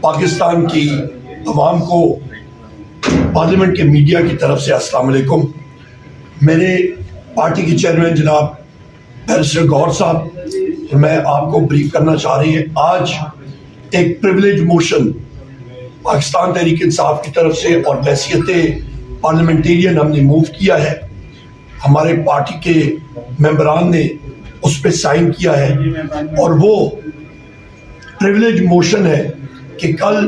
پاکستان کی عوام کو پارلیمنٹ کے میڈیا کی طرف سے السلام علیکم۔ میرے پارٹی کے چیئرمین جناب بیرسٹر گوہر صاحب میں آپ کو بریف کرنا چاہ رہی ہے۔ آج ایک پریویلیج موشن پاکستان تحریک انصاف کی طرف سے اور بحیثیت پارلیمنٹیرین ہم نے موو کیا ہے۔ ہمارے پارٹی کے ممبران نے اس پہ سائن کیا ہے اور وہ پریویلیج موشن ہے کہ کل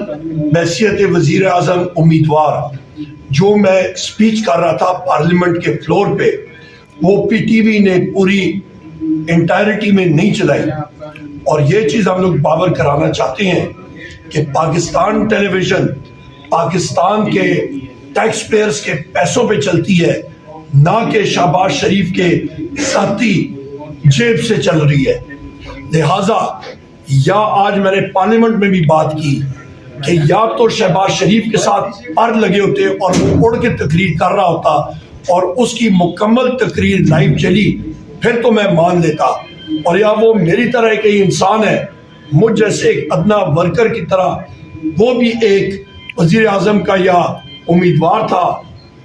بحیثیت وزیر اعظم امیدوار جو میں سپیچ کر رہا تھا پارلیمنٹ کے فلور پہ، وہ پی ٹی وی نے پوری انٹائرٹی میں نہیں چلائی، اور یہ چیز ہم لوگ باور کرانا چاہتے ہیں کہ پاکستان ٹیلی ویژن پاکستان کے ٹیکس پیئرز کے پیسوں پہ چلتی ہے، نہ کہ شہباز شریف کے ذاتی جیب سے چل رہی ہے۔ لہٰذا یا آج میں نے پارلیمنٹ میں بھی بات کی کہ یا تو شہباز شریف کے ساتھ پر لگے ہوتے اور وہ اڑ کے تقریر کر رہا ہوتا اور اس کی مکمل تقریر لائیو چلی، پھر تو میں مان لیتا، اور یا وہ میری طرح ایک انسان ہے، مجھ جیسے ایک ادنا ورکر کی طرح وہ بھی ایک وزیر اعظم کا یا امیدوار تھا،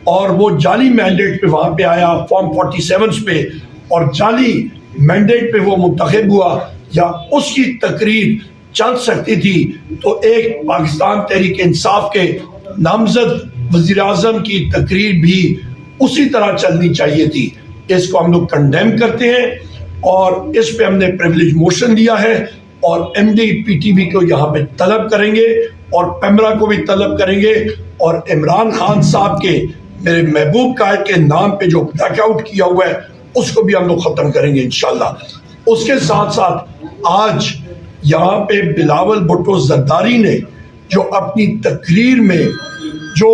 اور وہ جعلی مینڈیٹ پہ وہاں پہ آیا فارم 47 پہ، اور جعلی مینڈیٹ پہ وہ منتخب ہوا، یا اس کی تقریر چل سکتی تھی تو ایک پاکستان تحریک انصاف کے نامزد وزیر اعظم کی تقریر بھی اسی طرح چلنی چاہیے تھی۔ اس کو ہم لوگ کنڈیم کرتے ہیں اور اس پہ ہم نے پریویلیج موشن دیا ہے، اور M D P T V کو یہاں پہ طلب کریں گے اور پیمرا کو بھی طلب کریں گے، اور عمران خان صاحب کے میرے محبوب قائد کے نام پہ جو بلیک آؤٹ کیا ہوا ہے اس کو بھی ہم لوگ ختم کریں گے انشاءاللہ۔ اس کے ساتھ ساتھ آج یہاں پہ بلاول بھٹو زرداری نے جو اپنی تقریر میں جو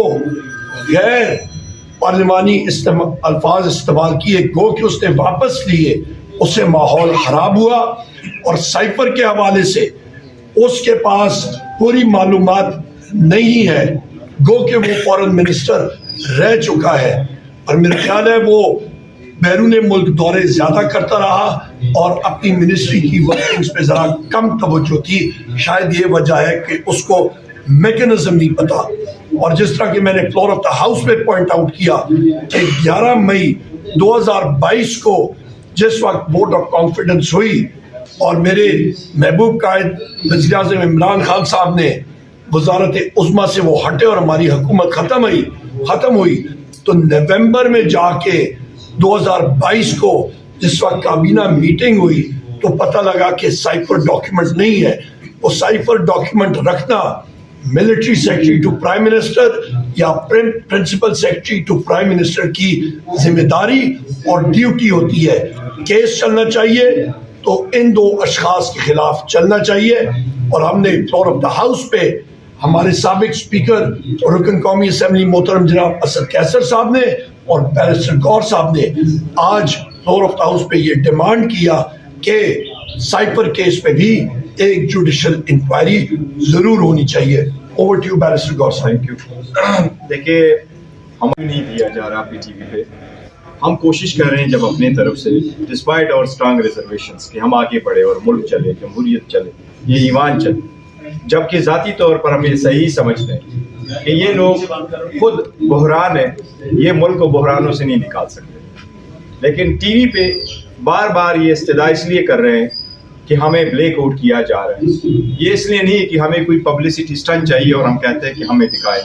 غیر پارلیمانی الفاظ استعمال کیے، گو کہ اس نے واپس لیے، اس سے ماحول خراب ہوا، اور سائفر کے حوالے سے اس کے پاس پوری معلومات نہیں ہے، گو کہ وہ فورن منسٹر رہ چکا ہے، اور میرا خیال ہے وہ بیرون ملک دورے زیادہ کرتا رہا اور اپنی منسٹری کی ورکنگز پہ ذرا کم توجہ تھی۔ شاید یہ وجہ ہے کہ اس کو میکنزم نہیں پتا، اور جس طرح کہ میں نے فلور آف دا ہاؤس میں پوائنٹ آؤٹ کیا کہ 11 مئی 2022 کو جس وقت ووٹ آف کانفیڈنس ہوئی اور میرے محبوب قائد وزیر اعظم عمران خان صاحب نے وزارت عظمیٰ سے وہ ہٹے اور ہماری حکومت ختم ہوئی، تو نومبر میں جا کے 2022 کو جس وقت کابینہ میٹنگ ہوئی تو پتہ لگا کہ سائفر ڈاکیومنٹ نہیں ہے۔ وہ سائفر ڈاکیومنٹ رکھنا military secretary to prime minister یا principal secretary to prime minister کی ذمہ داری اور ڈیوٹی ہوتی ہے۔ کیس چلنا چاہیے تو ان دو اشخاص کے خلاف چلنا چاہیے، اور ہم نے فلور آف دا ہاؤس پہ ہمارے سابق اسپیکر اور رکن قومی اسمبلی محترم جناب اسد کیسر صاحب نے اور بیرسٹر گوہر صاحب نے آج فلور آف دا ہاؤس پہ یہ ڈیمانڈ کیا کہ سائفر کیس پہ بھی ایک جوڈیشل انکوائری ضرور ہونی چاہیے۔ اوور ٹو یو بیرسٹر گوہر صاحب۔ Thank you. دیکھیے، ہمیں نہیں دیا جا رہا پی ٹی وی پہ، ہم کوشش کر رہے ہیں جب اپنے طرف سے ڈسپائٹ اور اسٹرانگ ریزرویشنز کہ ہم آگے بڑھے اور ملک چلے، جمہوریت چلے، یہ ایمان چلے، جبکہ ذاتی طور پر ہم یہ صحیح سمجھتے ہیں کہ یہ لوگ خود بحران ہے، یہ ملک کو بحرانوں سے نہیں نکال سکتے، لیکن ٹی وی پہ بار بار یہ استدعا اس لیے کر رہے ہیں کہ ہمیں بلیک آؤٹ کیا جا رہا ہے۔ یہ اس لیے نہیں کہ ہمیں کوئی پبلسٹی اسٹنٹ چاہیے اور ہم کہتے ہیں کہ ہمیں دکھائیں،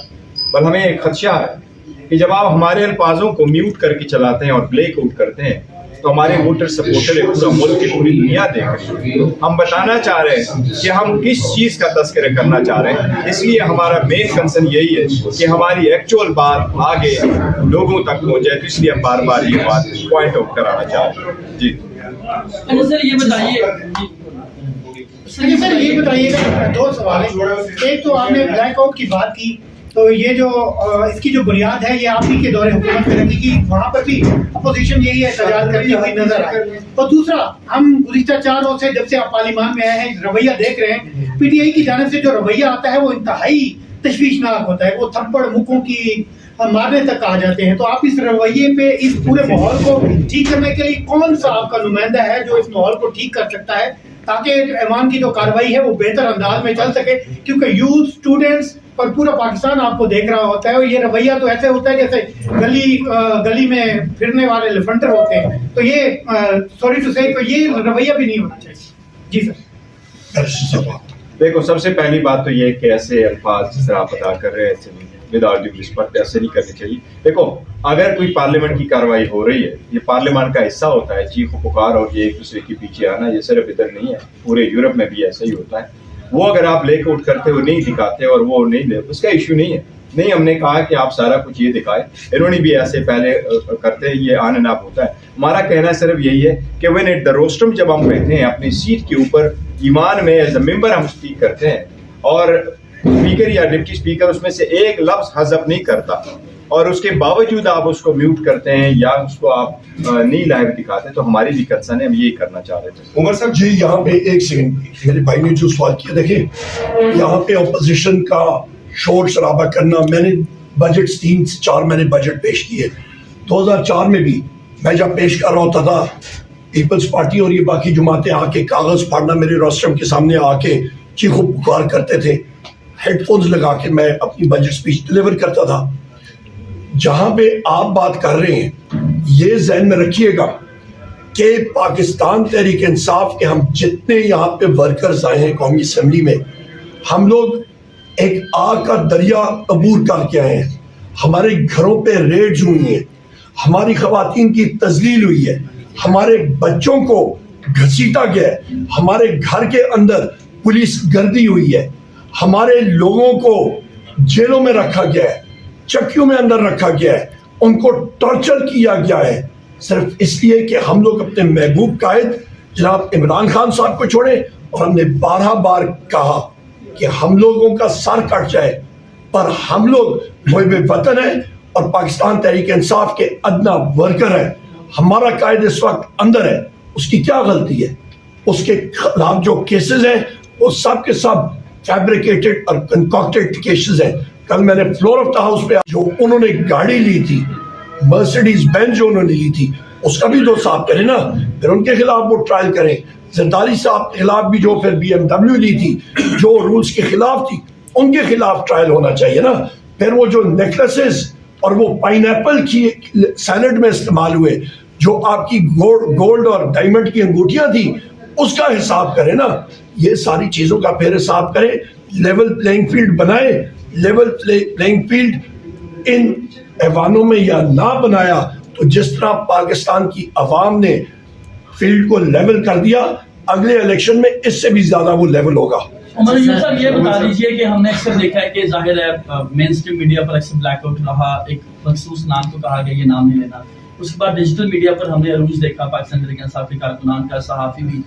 بل ہمیں ایک خدشہ ہے کہ جب آپ ہمارے الفاظوں کو میوٹ کر کے چلاتے ہیں اور بلیک آؤٹ کرتے ہیں تو ہمارے ووٹر سپورٹر پورا ملک کی پوری دنیا دیکھ رہی ہے۔ ہم بتانا چاہ رہے ہیں کہ ہم کس چیز کا تذکرہ کرنا چاہ رہے ہیں، اس لیے ہمارا مین کنسرن یہی ہے کہ ہماری ایکچوئل بات آگے لوگوں تک پہنچ جائے، تو اس لیے ہم بار بار یہ بات پوائنٹ آؤٹ کرانا چاہ رہے ہیں۔ جی سر یہ بتائیے گا، دو سوال ہیں۔ ایک تو آپ نے بلیک آؤٹ کی بات کی، تو یہ جو اس کی جو بنیاد ہے یہ آپ ہی کے دور حکومت میں رکھی کہ وہاں پر بھی اپوزیشن یہی احتجاج کرتی ہوئی نظر آئے، اور دوسرا ہم گزشتہ 4 روز سے جب سے آپ پارلیمان میں آئے ہیں رویہ دیکھ رہے ہیں، پی ٹی آئی کی جانب سے جو رویہ آتا ہے وہ انتہائی تشویشناک ہوتا ہے، وہ تھپڑ مکوں کی مارنے تک آ جاتے ہیں۔ تو آپ اس رویے پہ اس پورے ماحول کو ٹھیک کرنے کے لیے کون سا آپ کا نمائندہ ہے جو اس ماحول کو ٹھیک کر سکتا ہے؟ تاکہ ایوان کی جو کارروائی ہے وہ بہتر انداز میں چل سکے, کیونکہ یوتھ اسٹوڈنٹس اور پورا پاکستان آپ کو دیکھ رہا ہوتا ہے, اور یہ رویہ تو ایسے ہوتا ہے جیسے گلی میں پھرنے والے لفنٹر ہوتے ہیں. تو یہ سوری ٹو سے یہ رویہ بھی نہیں ہونا چاہیے. جی سر. دیکھو سب سے پہلی بات تو یہ کہ ایسے الفاظ جس طرح آپ ادا کر رہے ہیں ایسے ود آل ڈیو رسپیکٹ ایسے نہیں کرنی چاہیے. دیکھو اگر کوئی پارلیمنٹ کی کارروائی ہو رہی ہے, یہ پارلیمنٹ کا حصہ ہوتا ہے, چیخ و پکار اور یہ ایک دوسرے کے پیچھے آنا, یہ صرف ادھر نہیں ہے, پورے یورپ میں بھی ایسا ہی ہوتا ہے. وہ اگر آپ لے کے اٹھ کرتے ہو نہیں دکھاتے اور وہ نہیں لے, اس کا ایشو نہیں ہے. نہیں, ہم نے کہا کہ آپ سارا کچھ یہ دکھائے, انہوں نے بھی ایسے پہلے کرتے ہیں, یہ آن اینڈ آف ہوتا ہے. ہمارا کہنا صرف یہی ہے کہ وین ایٹ دا روسٹرم جب ہم بیٹھے ہیں اپنی سیٹ کے اوپر ایمان میں ایز اے ممبر ہم اسپیک کرتے ہیں اور اسپیکر یا ڈپٹی اسپیکر اس میں سے ایک لفظ حذف نہیں کرتا اور اس کے باوجود آپ اس کو میوٹ کرتے ہیں یا اس کو آپ نہیں لائیو دکھاتے, تو ہماری بھی کنسرن ہے, ہم یہی کرنا چاہ رہے تھے. عمر صاحب جی یہاں پہ ایک سیکنڈ, میرے بھائی نے جو سوال کیا, دیکھیں یہاں پہ اپوزیشن کا شور شرابہ کرنا, میں نے بجٹ 3 سے 4 میں نے بجٹ پیش کیے 2004 میں بھی, میں جب پیش کر رہا ہوتا تھا پیپلز پارٹی اور یہ باقی جماعتیں آ کے کاغذ پھاڑنا میرے روسٹرم کے سامنے آ کے چیخ و پکار کرتے تھے, ہیڈ فونز لگا کے میں اپنی بجٹ سپیچ ڈلیور کرتا تھا. جہاں پہ آپ بات کر رہے ہیں یہ ذہن میں رکھیے گا کہ پاکستان تحریک انصاف کے ہم جتنے یہاں پہ ورکرز آئے ہیں قومی اسمبلی میں, ہم لوگ ایک آگ کا دریا عبور کر کے آئے ہیں. ہمارے گھروں پہ ریڈز ہوئی ہیں, ہماری خواتین کی تذلیل ہوئی ہے, ہمارے بچوں کو گھسیٹا گیا ہے, ہمارے گھر کے اندر پولیس گردی ہوئی ہے, ہمارے لوگوں کو جیلوں میں رکھا گیا ہے, چکیوں میں اندر رکھا گیا ہے, ان کو ٹارچر کیا گیا ہے, صرف اس لیے کہ ہم لوگ اپنے محبوب قائد جناب عمران خان صاحب کو چھوڑے. اور ہم نے 12 بار کہا کہ ہم لوگوں کا سر کٹ جائے, پر ہم لوگ محب وطن ہیں اور پاکستان تحریک انصاف کے ادنا ورکر ہیں. ہمارا قائد اس وقت اندر ہے, اس کی کیا غلطی ہے؟ اس کے خلاف جو کیسز ہیں وہ سب کے سب فیبریکیٹڈ اور کنکاکٹڈ کیسز ہیں. کل میں نے فلور آف دا ہاؤس پہ جو انہوں نے گاڑی لی تھی مرسیڈیز بینز جو انہوں نے لی تھی اس کا بھی تو صاحب کریں نا, پھر ان کے خلاف وہ ٹرائل کریں. زرداری صاحب کے خلاف بھی جو پھر BMW لی تھی جو رولز کے خلاف تھی ان کے خلاف ٹرائل ہونا چاہیے نا. پھر وہ جو نیکلسز اور وہ پائن ایپل کی سینٹ میں استعمال ہوئے, جو آپ کی گولڈ اور ڈائمنڈ کی انگوٹھیاں تھیں, اس کا حساب کریں نا. یہ ساری چیزوں کا پھر حساب کریں, لیول پلینگ فیلڈ بنائیں. لیول پلینگ فیلڈ ان ایوانوں میں یا نہ بنایا تو جس طرح پاکستان کی عوام نے فیلڈ کو لیول کر دیا, اگلے الیکشن میں اس سے بھی زیادہ وہ لیول ہوگا. عمر صاحب یہ بتا دیجیے کہ ہم نے اکثر دیکھا ہے کہ ظاہر ہے مین اسٹریم میڈیا پر اکثر بلیک آؤٹ رہا, ایک مخصوص نام کو کہا گیا یہ نام نہیں لینا. اس کے بعد ڈیجیٹل میڈیا پر ہم نے عروج دیکھا پاکستان تحریک انصاف کے کارکنان کا, صحافی بھی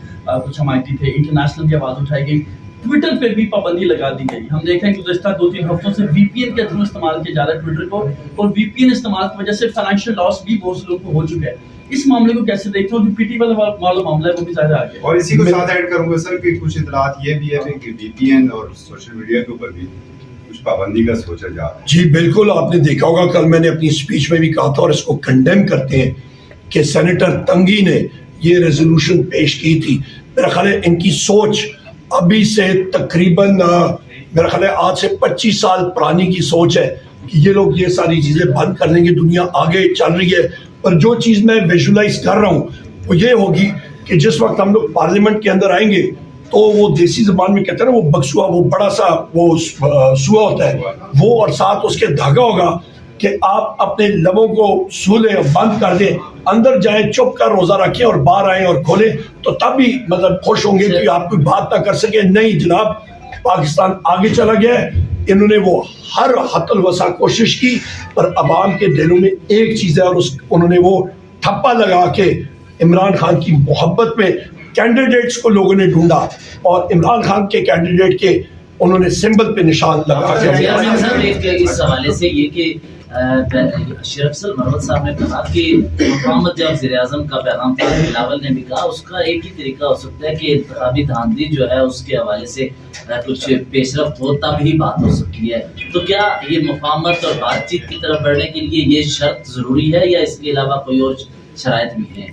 کچھ حمایتی تھے, انٹرنیشنل کی آواز اٹھائی گئی, ٹویٹر پہ بھی پابندی لگا دی گئی. ہم دیکھیں کہ گزشتہ 2-3 ہفتوں سے وی پی این کے تھرو استعمال کیا جا رہا ہے ٹویٹر کو, اور وی پی این استعمال کی وجہ سے فائنینشیل لاس بھی بہت سے لوگوں کو ہو چکا ہے. اس معاملے کو کیسے دیکھتے ہو؟ جو پی ٹی والا معاملہ ہے وہ بھی زیادہ آگے. اور اسی کو ساتھ ایڈ کروں گا سر کہ کچھ اطلاعات یہ بھی ہے کہ وی پی این اور سوشل میڈیا کے اوپر بھی کچھ پابندی کا سوچا جا رہا ہے. جی بالکل, آپ نے دیکھا ہوگا کل میں نے اپنی اسپیچ میں بھی کہا تھا اور اس کو کنڈیم کرتے ہیں کہ سینیٹر تنگی نے یہ ریزولوشن پیش کی تھی. میرا خیال ہے ان کی سوچ ابھی سے تقریباً میرا خیال ہے آج سے 25 سال پرانی کی سوچ ہے کہ یہ لوگ یہ ساری چیزیں بند کر لیں گے, دنیا آگے چل رہی ہے. پر جو چیز میں ویژولائز کر رہا ہوں وہ یہ ہوگی کہ جس وقت ہم لوگ پارلیمنٹ کے اندر آئیں گے تو وہ دیسی زبان میں کہتے ہیں نا وہ بکسوا, وہ بڑا سا وہ سوا ہوتا ہے وہ, اور ساتھ اس کے دھاگا ہوگا کہ آپ اپنے لبوں کو سو لیں اور بند کر دیں, اندر جائیں چپ کر روزہ رکھیں اور باہر آئیں اور کھولیں, تو تب بھی مطلب خوش ہوں گے کہ آپ کوئی بات نہ کر سکے. نہیں جناب, پاکستان آگے چلا گیا ہے. انہوں نے وہ ہر حد الوسع کوشش کی, پر عوام کے دلوں میں ایک چیز ہے اور انہوں نے وہ ٹھپا لگا کے عمران خان کی محبت میں کینڈیڈیٹس کو لوگوں نے ڈھونڈا اور عمران خان کے کینڈیڈیٹ کے انہوں نے سمبل پہ نشان لگا کے. اس حوالے سے یہ کہ شیخ افضل مروت صاحب نے کہا کہ محمد جب وزیر اعظم کا پیغام تھا, بلاول نے بھی کہا اس کا ایک ہی طریقہ ہو سکتا ہے کہ انتخابی دھاندلی جو ہے اس کے حوالے سے کچھ پیش رفت ہو تب ہی بات ہو سکتی ہے. تو کیا یہ مفاہمت اور بات چیت کی طرف بڑھنے کے لیے یہ شرط ضروری ہے یا اس کے علاوہ کوئی اور شرائط بھی ہیں؟